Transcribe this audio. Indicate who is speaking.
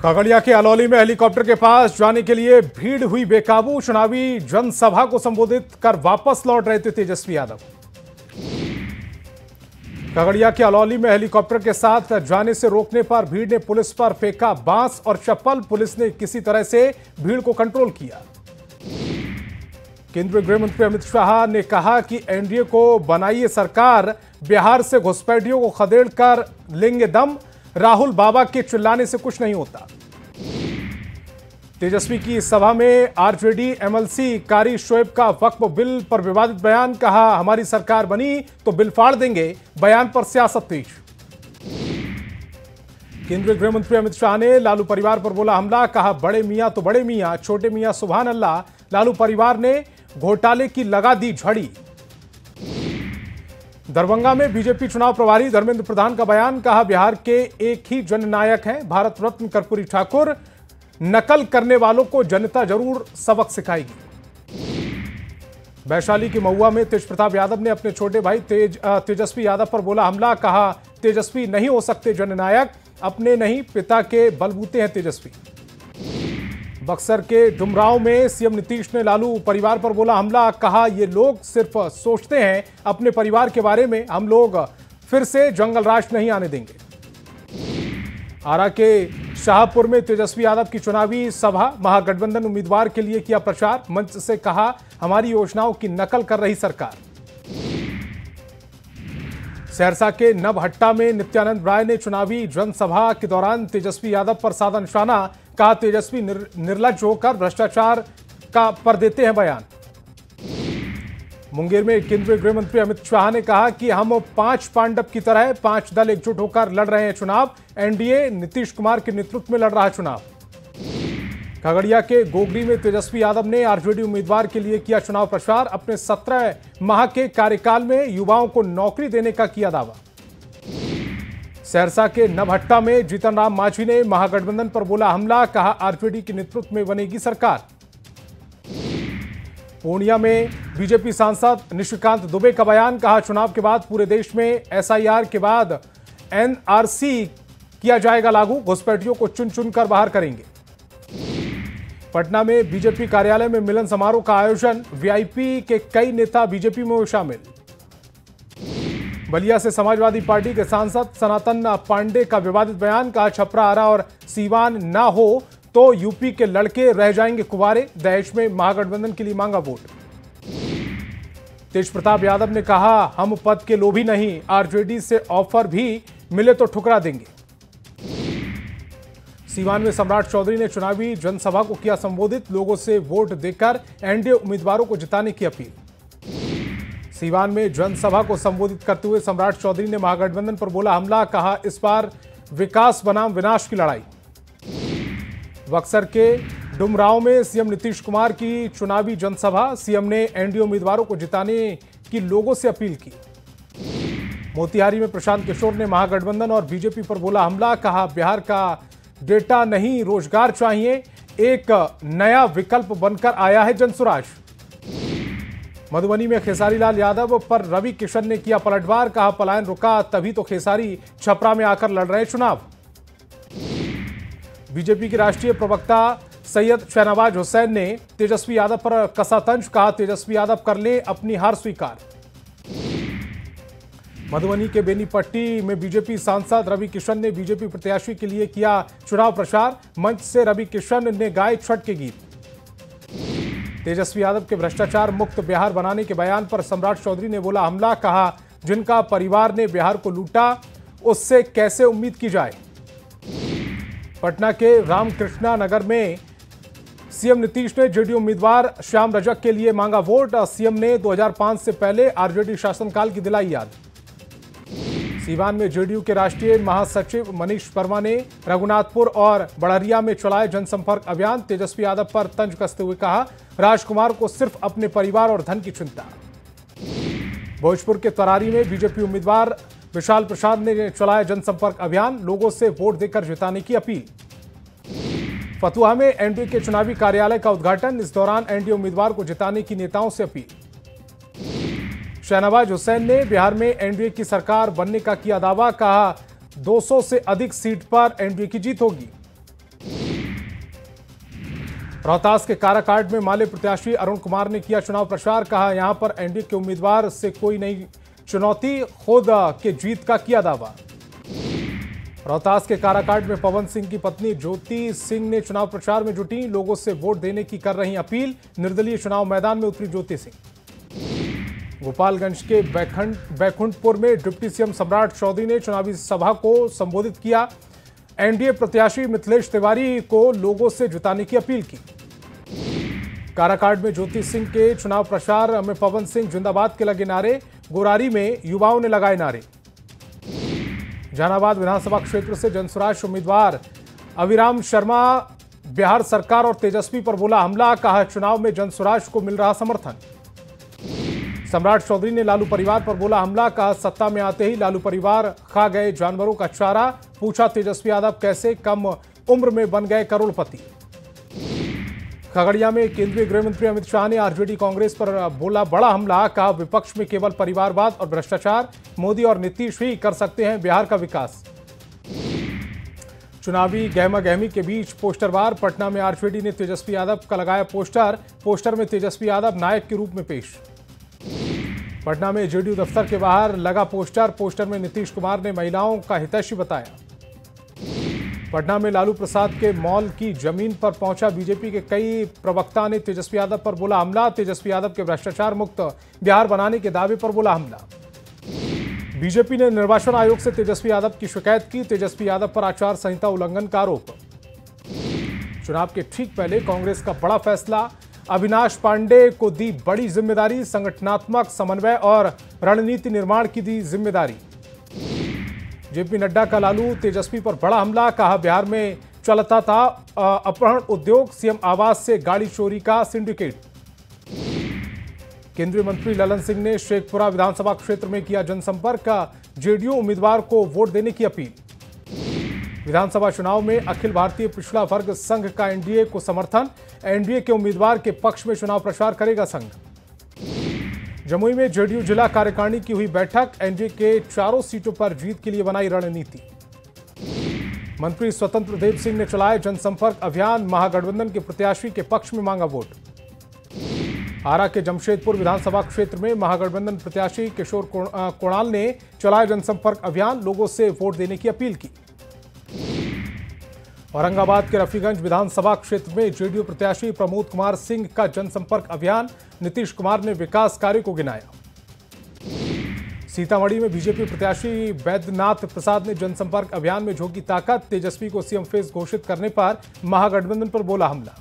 Speaker 1: खगड़िया के अलौली में हेलीकॉप्टर के पास जाने के लिए भीड़ हुई बेकाबू। चुनावी जनसभा को संबोधित कर वापस लौट रहे थे तेजस्वी यादव। खगड़िया के अलौली में हेलीकॉप्टर के साथ जाने से रोकने पर भीड़ ने पुलिस पर फेंका बांस और चप्पल। पुलिस ने किसी तरह से भीड़ को कंट्रोल किया। केंद्रीय गृह मंत्री अमित शाह ने कहा कि एनडीए को बनाइए सरकार, बिहार से घुसपैठियों को खदेड़ कर लेंगे दम। राहुल बाबा के चिल्लाने से कुछ नहीं होता। तेजस्वी की सभा में आरजेडी एमएलसी कारी शोएब का वक्फ बिल पर विवादित बयान। कहा हमारी सरकार बनी तो बिल फाड़ देंगे। बयान पर सियासत तेज। केंद्रीय गृह मंत्री अमित शाह ने लालू परिवार पर बोला हमला। कहा बड़े मियां तो बड़े मियां, छोटे मियां सुभान अल्लाह। लालू परिवार ने घोटाले की लगा दी झड़ी। दरभंगा में बीजेपी चुनाव प्रभारी धर्मेंद्र प्रधान का बयान। कहा बिहार के एक ही जननायक हैं भारत रत्न कर्पूरी ठाकुर। नकल करने वालों को जनता जरूर सबक सिखाएगी। वैशाली के महुआ में तेज प्रताप यादव ने अपने छोटे भाई तेजस्वी यादव पर बोला हमला। कहा तेजस्वी नहीं हो सकते जननायक, अपने नहीं पिता के बलबूते हैं तेजस्वी। बक्सर के डुमरांव में सीएम नीतीश ने लालू परिवार पर बोला हमला। कहा ये लोग सिर्फ सोचते हैं अपने परिवार के बारे में, हम लोग फिर से जंगल राज नहीं आने देंगे। आरा के शाहपुर में तेजस्वी यादव की चुनावी सभा। महागठबंधन उम्मीदवार के लिए किया प्रचार। मंच से कहा हमारी योजनाओं की नकल कर रही सरकार। सहरसा के नवहट्टा में नित्यानंद राय ने चुनावी जनसभा के दौरान तेजस्वी यादव पर साधा निशाना। कहा तेजस्वी निर्लज्ज होकर भ्रष्टाचार का पर देते हैं बयान। मुंगेर में केंद्रीय गृह मंत्री अमित शाह ने कहा कि हम 5 पांडव की तरह 5 दल एकजुट होकर लड़ रहे हैं चुनाव। एनडीए नीतीश कुमार के नेतृत्व में लड़ रहा है चुनाव। खगड़िया के गोगरी में तेजस्वी यादव ने आरजेडी उम्मीदवार के लिए किया चुनाव प्रचार। अपने 17 माह के कार्यकाल में युवाओं को नौकरी देने का किया दावा। सहरसा के नवहट्टा में जीतन राम मांझी ने महागठबंधन पर बोला हमला। कहा आरजेडी के नेतृत्व में बनेगी सरकार। पूर्णिया में बीजेपी सांसद निशिकांत दुबे का बयान। कहा चुनाव के बाद पूरे देश में एसआईआर के बाद एनआरसी किया जाएगा लागू। घुसपैठियों को चुन चुन कर बाहर करेंगे। पटना में बीजेपी कार्यालय में मिलन समारोह का आयोजन। वीआईपी के कई नेता बीजेपी में शामिल। बलिया से समाजवादी पार्टी के सांसद सनातन पांडे का विवादित बयान। कहा छपरा, आरा और सीवान ना हो तो यूपी के लड़के रह जाएंगे कुंवारे। दहेज में महागठबंधन के लिए मांगा वोट। तेज प्रताप यादव ने कहा हम पद के लोभी नहीं, आरजेडी से ऑफर भी मिले तो ठुकरा देंगे। सीवान में सम्राट चौधरी ने चुनावी जनसभा को किया संबोधित। लोगों से वोट देकर एनडीए उम्मीदवारों को जिताने की अपील। सीवान में जनसभा को संबोधित करते हुए सम्राट चौधरी ने महागठबंधन पर बोला हमला। कहा इस बार विकास बनाम विनाश की लड़ाई। बक्सर के डुमरांव में सीएम नीतीश कुमार की चुनावी जनसभा। सीएम ने एनडीए उम्मीदवारों को जिताने की लोगों से अपील की। मोतिहारी में प्रशांत किशोर ने महागठबंधन और बीजेपी पर बोला हमला। कहा बिहार का डेटा नहीं रोजगार चाहिए, एक नया विकल्प बनकर आया है जनसुराज। मधुबनी में खेसारी लाल यादव पर रवि किशन ने किया पलटवार। कहा पलायन रुका तभी तो खेसारी छपरा में आकर लड़ रहे चुनाव। बीजेपी के राष्ट्रीय प्रवक्ता सैयद शहनवाज हुसैन ने तेजस्वी यादव पर कसा तंज। कहा तेजस्वी यादव कर ले अपनी हार स्वीकार। मधुबनी के बेनीपट्टी में बीजेपी सांसद रवि किशन ने बीजेपी प्रत्याशी के लिए किया चुनाव प्रचार। मंच से रवि किशन ने गाए छठ के गीत। तेजस्वी यादव के भ्रष्टाचार मुक्त बिहार बनाने के बयान पर सम्राट चौधरी ने बोला हमला। कहा जिनका परिवार ने बिहार को लूटा उससे कैसे उम्मीद की जाए। पटना के रामकृष्णा नगर में सीएम नीतीश ने जेडीयू उम्मीदवार श्याम रजक के लिए मांगा वोट। सीएम ने 2005 से पहले आरजेडी शासनकाल की दिलाई याद। सीवान में जेडीयू के राष्ट्रीय महासचिव मनीष वर्मा ने रघुनाथपुर और बड़हरिया में चलाए जनसंपर्क अभियान। तेजस्वी यादव पर तंज कसते हुए कहा राजकुमार को सिर्फ अपने परिवार और धन की चिंता। भोजपुर के तरारी में बीजेपी उम्मीदवार विशाल प्रसाद ने चलाया जनसंपर्क अभियान। लोगों से वोट देकर जिताने की अपील। फतुहा में एनडीए के चुनावी कार्यालय का उद्घाटन। इस दौरान एनडीए उम्मीदवार को जिताने की नेताओं से अपील। शहनवाज हुसैन ने बिहार में एनडीए की सरकार बनने का किया दावा। कहा 200 से अधिक सीट पर एनडीए की जीत होगी। रोहतास के काराकाट में माले प्रत्याशी अरुण कुमार ने किया चुनाव प्रचार। कहा, यहां पर एनडीए के उम्मीदवार से कोई नई चुनौती, खुद के जीत का किया दावा। रोहतास के काराकाट में पवन सिंह की पत्नी ज्योति सिंह ने चुनाव प्रचार में जुटी, लोगों से वोट देने की कर रही अपील। निर्दलीय चुनाव मैदान में उतरी ज्योति सिंह। गोपालगंज के बैकुंठपुर में डिप्टी सीएम सम्राट चौधरी ने चुनावी सभा को संबोधित किया। एनडीए प्रत्याशी मिथिलेश तिवारी को लोगों से जिताने की अपील की। काराकाट में ज्योति सिंह के चुनाव प्रचार में पवन सिंह जिंदाबाद के लगे नारे। गोरारी में युवाओं ने लगाए नारे। जहानाबाद विधानसभा क्षेत्र से जनसुराज उम्मीदवार अविराम शर्मा बिहार सरकार और तेजस्वी पर बोला हमला। कहा, चुनाव में जनसुराज को मिल रहा समर्थन। सम्राट चौधरी ने लालू परिवार पर बोला हमला। कहा, सत्ता में आते ही लालू परिवार खा गए जानवरों का चारा। पूछा, तेजस्वी यादव कैसे कम उम्र में बन गए करोड़पति। खगड़िया में केंद्रीय गृह मंत्री अमित शाह ने आरजेडी कांग्रेस पर बोला बड़ा हमला। कहा, विपक्ष में केवल परिवारवाद और भ्रष्टाचार। मोदी और नीतीश ही कर सकते हैं बिहार का विकास। चुनावी गहमागहमी के बीच पोस्टरवार। पटना में आरजेडी ने तेजस्वी यादव का लगाया पोस्टर। पोस्टर में तेजस्वी यादव नायक के रूप में पेश। पटना में जेडीयू दफ्तर के बाहर लगा पोस्टर। पोस्टर में नीतीश कुमार ने महिलाओं का हितैषी बताया। पटना में लालू प्रसाद के मॉल की जमीन पर पहुंचा बीजेपी के कई प्रवक्ता ने तेजस्वी यादव पर बोला हमला। तेजस्वी यादव के भ्रष्टाचार मुक्त बिहार बनाने के दावे पर बोला हमला। बीजेपी ने निर्वाचन आयोग से तेजस्वी यादव की शिकायत की। तेजस्वी यादव पर आचार संहिता उल्लंघन का आरोप। चुनाव के ठीक पहले कांग्रेस का बड़ा फैसला। अविनाश पांडे को दी बड़ी जिम्मेदारी। संगठनात्मक समन्वय और रणनीति निर्माण की दी जिम्मेदारी। जेपी नड्डा का लालू तेजस्वी पर बड़ा हमला। कहा, बिहार में चलता था अपहरण उद्योग। सीएम आवास से गाड़ी चोरी का सिंडिकेट। केंद्रीय मंत्री ललन सिंह ने शेखपुरा विधानसभा क्षेत्र में किया जनसंपर्क। जेडीयू उम्मीदवार को वोट देने की अपील। विधानसभा चुनाव में अखिल भारतीय पिछड़ा वर्ग संघ का एनडीए को समर्थन। एनडीए के उम्मीदवार के पक्ष में चुनाव प्रचार करेगा संघ। जमुई में जेडीयू जिला कार्यकारिणी की हुई बैठक। एनडीए के चारों सीटों पर जीत के लिए बनाई रणनीति। मंत्री स्वतंत्र देव सिंह ने चलाया जनसंपर्क अभियान। महागठबंधन के प्रत्याशी के पक्ष में मांगा वोट। आरा के जमशेदपुर विधानसभा क्षेत्र में महागठबंधन प्रत्याशी किशोर कोणाल ने चलाया जनसंपर्क अभियान। लोगों से वोट देने की अपील की। औरंगाबाद के रफीगंज विधानसभा क्षेत्र में जेडीयू प्रत्याशी प्रमोद कुमार सिंह का जनसंपर्क अभियान। नीतीश कुमार ने विकास कार्य को गिनाया। सीतामढ़ी में बीजेपी प्रत्याशी बैद्यनाथ प्रसाद ने जनसंपर्क अभियान में झोंकी ताकत। तेजस्वी को सीएम फेस घोषित करने पर महागठबंधन पर बोला हमला।